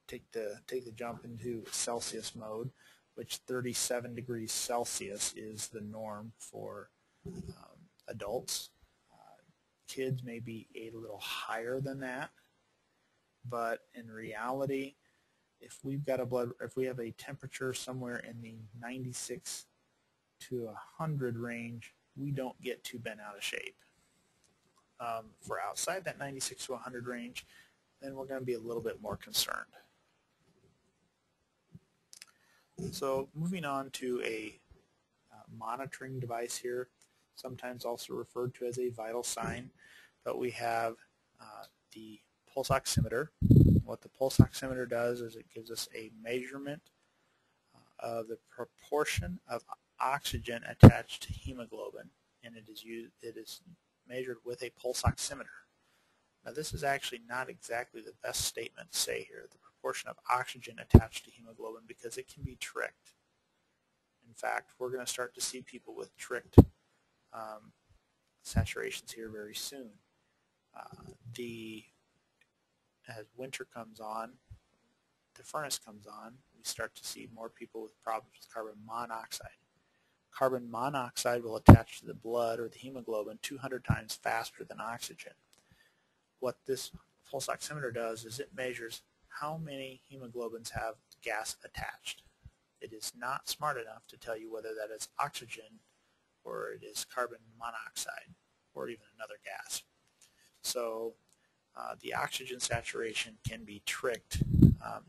take the jump into Celsius mode, which 37 degrees Celsius is the norm for adults. Kids may be a little higher than that, but in reality, if we have a temperature somewhere in the 96 to 100 range, we don't get too bent out of shape. If we're outside that 96 to 100 range, then we're going to be a little bit more concerned. So moving on to a monitoring device here, sometimes also referred to as a vital sign, but we have the pulse oximeter. What the pulse oximeter does is it gives us a measurement of the proportion of oxygen attached to hemoglobin, and it is measured with a pulse oximeter. Now this is actually not exactly the best statement to say here, the proportion of oxygen attached to hemoglobin, because it can be tricked. In fact, we're going to start to see people with tricked saturations here very soon. As winter comes on, the furnace comes on, we start to see more people with problems with carbon monoxide. Carbon monoxide will attach to the blood or the hemoglobin 200 times faster than oxygen. What this pulse oximeter does is it measures how many hemoglobins have gas attached. It is not smart enough to tell you whether that is oxygen or it is carbon monoxide, or even another gas. So the oxygen saturation can be tricked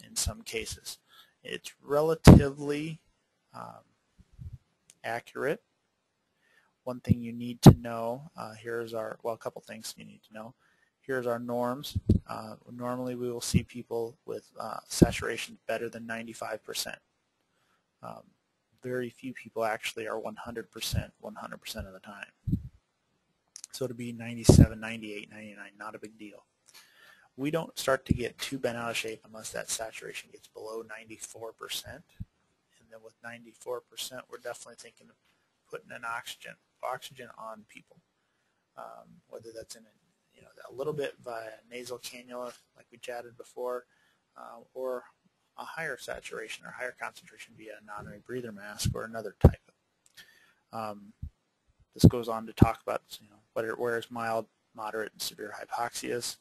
in some cases. It's relatively accurate. One thing you need to know, here's our, well, a couple things you need to know. Here's our norms. Normally we will see people with saturation better than 95%. Very few people actually are 100% 100% of the time. So to be 97, 98, 99, not a big deal. We don't start to get too bent out of shape unless that saturation gets below 94%. And then with 94%, we're definitely thinking of putting an oxygen on people, whether that's in a little bit via nasal cannula, like we chatted before, or a higher saturation or higher concentration via a non-rebreather mask or another type. This goes on to talk about where is mild, moderate, and severe hypoxias.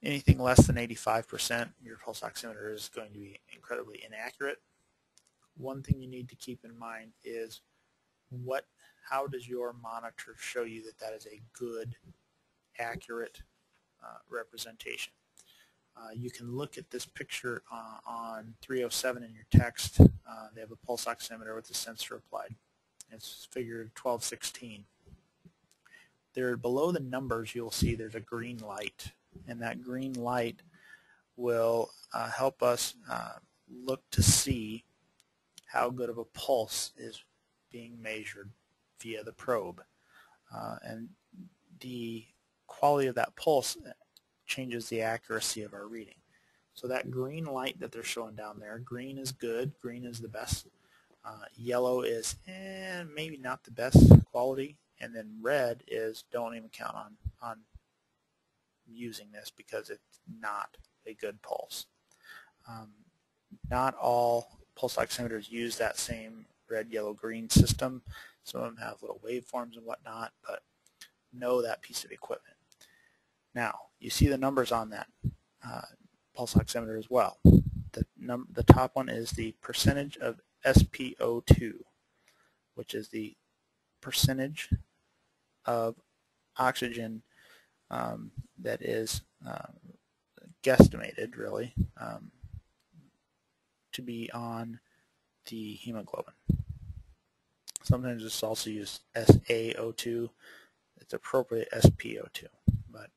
Anything less than 85%, your pulse oximeter is going to be incredibly inaccurate. One thing you need to keep in mind is how does your monitor show you that that is a good, accurate representation? You can look at this picture on 307 in your text. They have a pulse oximeter with a sensor applied. It's figure 1216. There, below the numbers, you'll see there's a green light, and that green light will help us look to see how good of a pulse is being measured via the probe. And the quality of that pulse changes the accuracy of our reading. So that green light that they're showing down there, green is good, green is the best. Yellow is maybe not the best quality, and then red is don't even count on using this because it's not a good pulse. Not all pulse oximeters use that same red, yellow, green system. Some of them have little waveforms and whatnot, but know that piece of equipment. Now, you see the numbers on that pulse oximeter as well. The top one is the percentage of SpO2, which is the percentage of oxygen that is guesstimated, really, to be on the hemoglobin. Sometimes it's also used SaO2. It's appropriate SpO2. But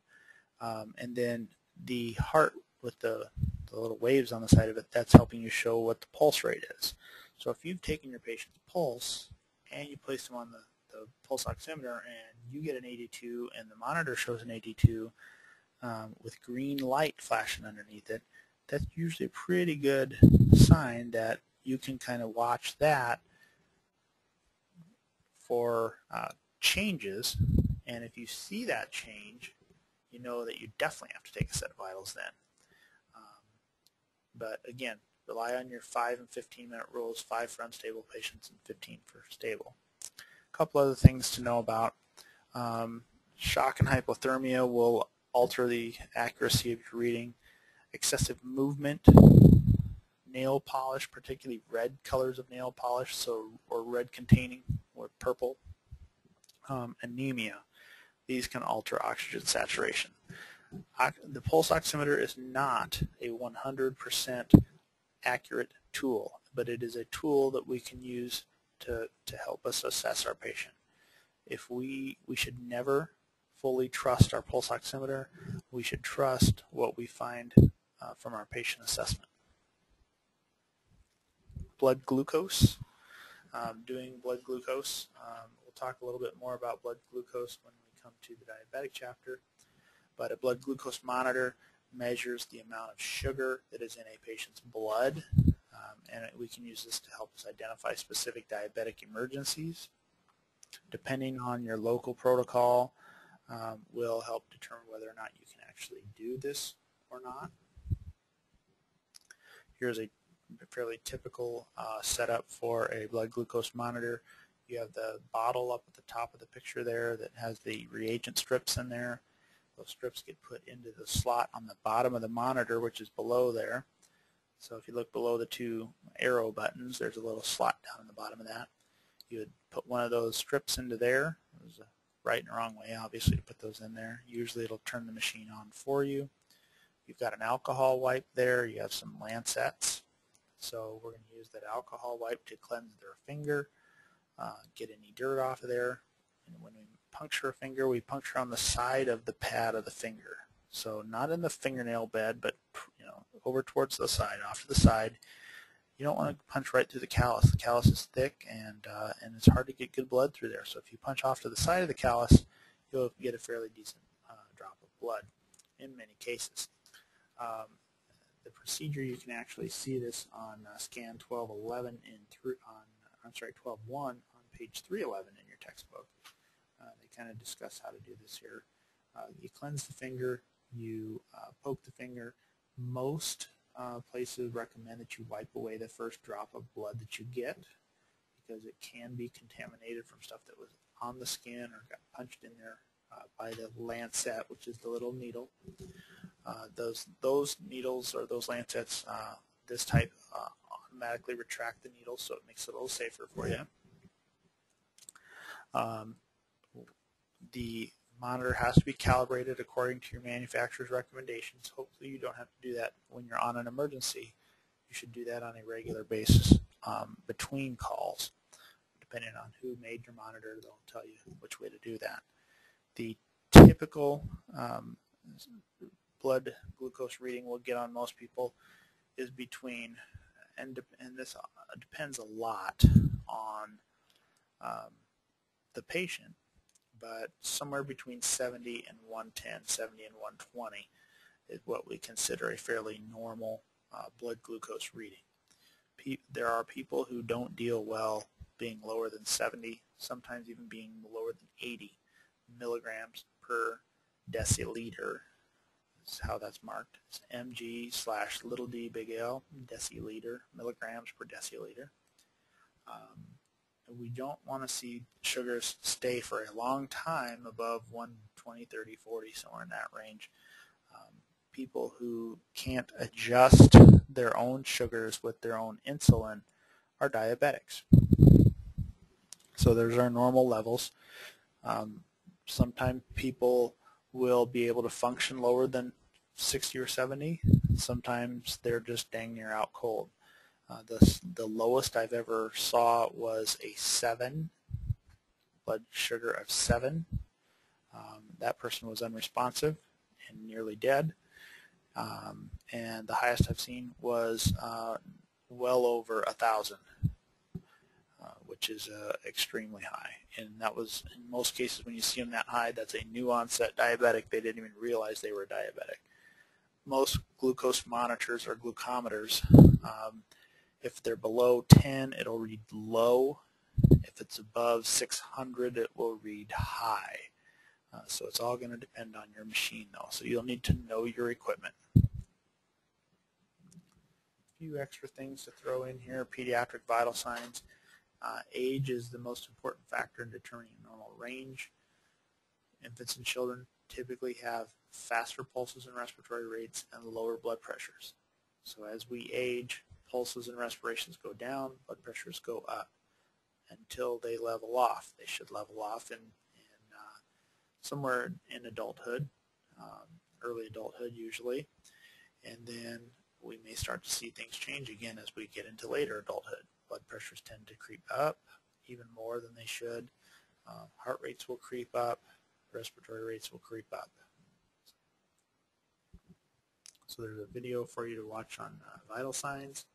and then the heart with the little waves on the side of it, that's helping you show what the pulse rate is. So if you've taken your patient's pulse and you place them on the pulse oximeter and you get an 82 and the monitor shows an 82 with green light flashing underneath it, that's usually a pretty good sign that you can kind of watch that for changes, and if you see that change, you know that you definitely have to take a set of vitals then. But again, rely on your 5 and 15-minute rules, 5 for unstable patients and 15 for stable. A couple other things to know about. Shock and hypothermia will alter the accuracy of your reading. Excessive movement, nail polish, particularly red colors of nail polish, or red containing, or purple, anemia. These can alter oxygen saturation. The pulse oximeter is not a 100% accurate tool, but it is a tool that we can use to help us assess our patient. We should never fully trust our pulse oximeter. We should trust what we find from our patient assessment. Blood glucose. Doing blood glucose. We'll talk a little bit more about blood glucose when we come to the diabetic chapter. But a blood glucose monitor measures the amount of sugar that is in a patient's blood, and we can use this to help us identify specific diabetic emergencies. Depending on your local protocol, will help determine whether or not you can actually do this or not. Here's a fairly typical setup for a blood glucose monitor. You have the bottle up at the top of the picture there that has the reagent strips in there. Those strips get put into the slot on the bottom of the monitor, which is below there. So if you look below the 2 arrow buttons, there's a little slot down in the bottom of that. You would put one of those strips into there. There's a right and wrong way, obviously, to put those in there. Usually it'll turn the machine on for you. You've got an alcohol wipe there. You have some lancets. So we're going to use that alcohol wipe to cleanse their finger, get any dirt off of there. And when we puncture a finger, we puncture on the side of the pad of the finger. So not in the fingernail bed, but over towards the side, off to the side. You don't want to punch right through the callus. The callus is thick and it's hard to get good blood through there. So if you punch off to the side of the callus, you'll get a fairly decent drop of blood in many cases. The procedure, you can actually see this on scan 1211 12.1 on page 311 in your textbook. They kind of discuss how to do this here. You cleanse the finger, you poke the finger. Most places recommend that you wipe away the first drop of blood that you get because it can be contaminated from stuff that was on the skin or got punched in there by the lancet, which is the little needle. Those needles or those lancets, this type automatically retract the needle, so it makes it a little safer for you. The monitor has to be calibrated according to your manufacturer's recommendations. Hopefully you don't have to do that when you're on an emergency. You should do that on a regular basis between calls. Depending on who made your monitor, they'll tell you which way to do that. The typical blood glucose reading we'll get on most people is between, and this depends a lot on the patient, but somewhere between 70 and 110, 70 and 120 is what we consider a fairly normal blood glucose reading. There are people who don't deal well being lower than 70, sometimes even being lower than 80 milligrams per deciliter. Is how that's marked. It's mg/little d big L deciliter, milligrams per deciliter. We don't want to see sugars stay for a long time above 120, 30, 40, somewhere in that range. People who can't adjust their own sugars with their own insulin are diabetics. So there's our normal levels. Sometimes people will be able to function lower than 60 or 70. Sometimes they're just dang near out cold. The lowest I've ever saw was a 7, blood sugar of 7. That person was unresponsive and nearly dead. And the highest I've seen was well over 1,000, which is extremely high. And that was, in most cases, when you see them that high, that's a new onset diabetic. They didn't even realize they were diabetic. Most glucose monitors or glucometers, if they're below 10, it'll read low. If it's above 600, it will read high. So it's all going to depend on your machine, though. So you'll need to know your equipment. A few extra things to throw in here. Pediatric vital signs. Age is the most important factor in determining normal range. Infants and children typically have faster pulses and respiratory rates and lower blood pressures. So as we age, pulses and respirations go down, blood pressures go up until they level off. They should level off in somewhere in adulthood, early adulthood usually, and then we may start to see things change again as we get into later adulthood. Blood pressures tend to creep up even more than they should. Heart rates will creep up. Respiratory rates will creep up. So there's a video for you to watch on vital signs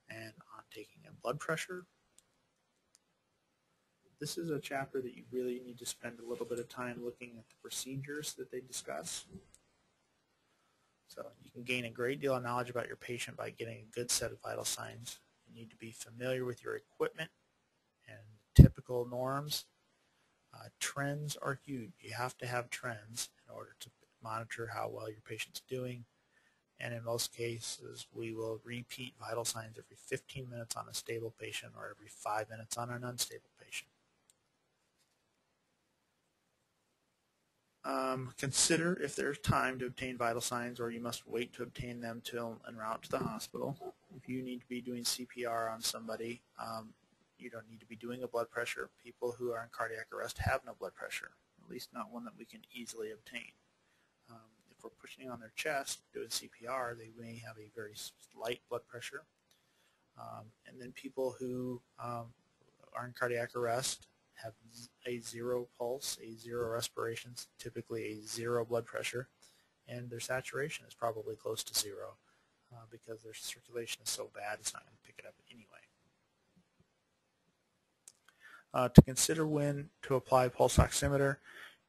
and on taking a blood pressure. This is a chapter that you really need to spend a little bit of time looking at the procedures that they discuss. So you can gain a great deal of knowledge about your patient by getting a good set of vital signs. You need to be familiar with your equipment and typical norms. Trends are huge. You have to have trends in order to monitor how well your patient's doing. And in most cases, we will repeat vital signs every 15 minutes on a stable patient or every 5 minutes on an unstable patient. Consider if there's time to obtain vital signs, or you must wait to obtain them till en route to the hospital. If you need to be doing CPR on somebody, you don't need to be doing a blood pressure. People who are in cardiac arrest have no blood pressure, at least not one that we can easily obtain. If we're pushing on their chest, doing CPR, they may have a very light blood pressure. And then people who are in cardiac arrest have a 0 pulse, a 0 respirations, typically a 0 blood pressure, and their saturation is probably close to 0 because their circulation is so bad it's not going to pick it up anyway. To consider when to apply pulse oximeter,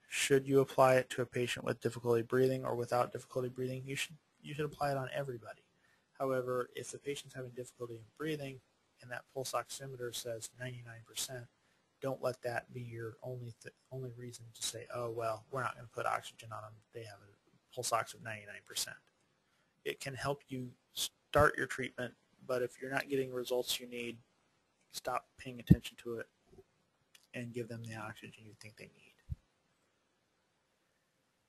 should you apply it to a patient with difficulty breathing or without difficulty breathing? You should apply it on everybody. However, if the patient's having difficulty in breathing and that pulse oximeter says 99%, don't let that be your only reason to say, oh, well, we're not going to put oxygen on them. They have a pulse ox of 99%. It can help you start your treatment, but if you're not getting the results you need, stop paying attention to it and give them the oxygen you think they need.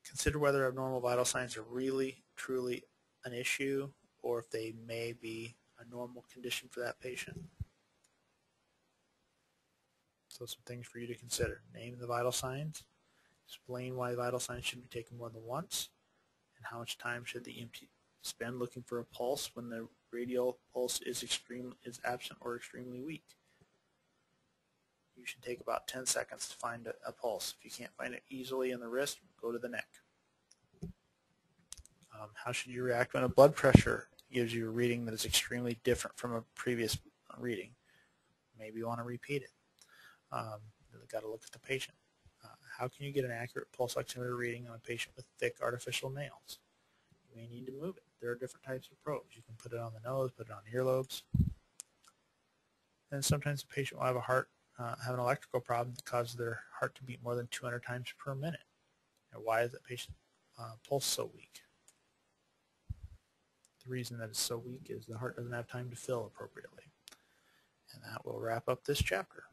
Consider whether abnormal vital signs are really, truly an issue or if they may be a normal condition for that patient. So some things for you to consider. Name the vital signs. Explain why vital signs should be taken more than once. And how much time should the EMT spend looking for a pulse when the radial pulse is absent or extremely weak. You should take about 10 seconds to find a pulse. If you can't find it easily in the wrist, go to the neck. How should you react when a blood pressure gives you a reading that is extremely different from a previous reading? Maybe you want to repeat it. You've got to look at the patient. How can you get an accurate pulse oximeter reading on a patient with thick artificial nails? You may need to move it. There are different types of probes. You can put it on the nose, put it on the earlobes. And sometimes the patient will have have an electrical problem that causes their heart to beat more than 200 times per minute. Now, why is that patient pulse so weak? The reason that it's so weak is the heart doesn't have time to fill appropriately. And that will wrap up this chapter.